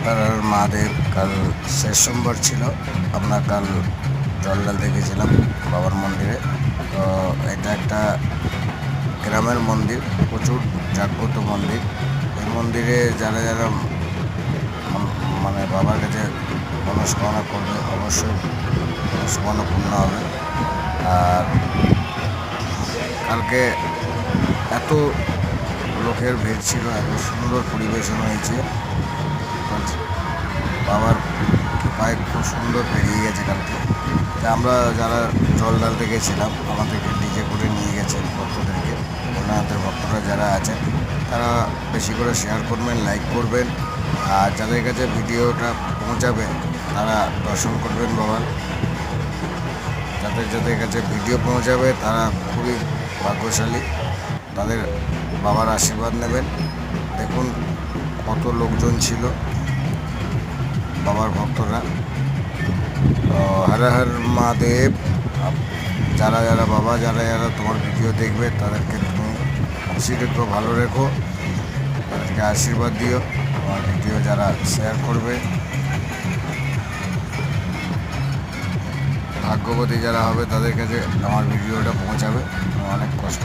হর হর মহাদেব। কাল শেষ সোমবার ছিল, আমরা কাল জল ঢালতে গেছিলাম বাবার মন্দিরে। তো এটা একটা গ্রামের মন্দির, প্রচুর জাগ্রত মন্দির। এই মন্দিরে যারা যারা মানে বাবার কাছে মনস্কামনা করবে অবশ্যই মনস্কামনা পূর্ণ হবে। আর কালকে এত লোকের ভিড় ছিল, এত সুন্দর পরিবেশন হয়েছে, বাবার কৃপায় খুব সুন্দর পেরিয়ে গেছে কালকে। আমরা যারা জল ঢালতে গেছিলাম আমাদেরকে ডিজে করে নিয়ে গেছেন ভক্তদেরকে। ভোলানাথের ভক্তরা যারা আছেন তারা বেশি করে শেয়ার করবেন, লাইক করবেন, আর যাদের কাছে ভিডিওটা পৌঁছাবে তারা দর্শন করবেন বাবার। যাদের যাদের কাছে ভিডিও পৌঁছাবে তারা খুবই ভাগ্যশালী, তাদের বাবার আশীর্বাদ নেবেন। দেখুন কত লোকজন ছিল বাবার ভক্তরা। হর হর মহাদেব। যারা যারা বাবা, যারা যারা তোমার ভিডিও দেখবে তাদেরকে তুমি খুশি রেখো, ভালো রেখো, তাদেরকে আশীর্বাদ দিও। তোমার ভিডিও যারা শেয়ার করবে, ভাগ্যবতী যারা হবে তাদের কাছে আমার ভিডিওটা পৌঁছাবে। অনেক কষ্ট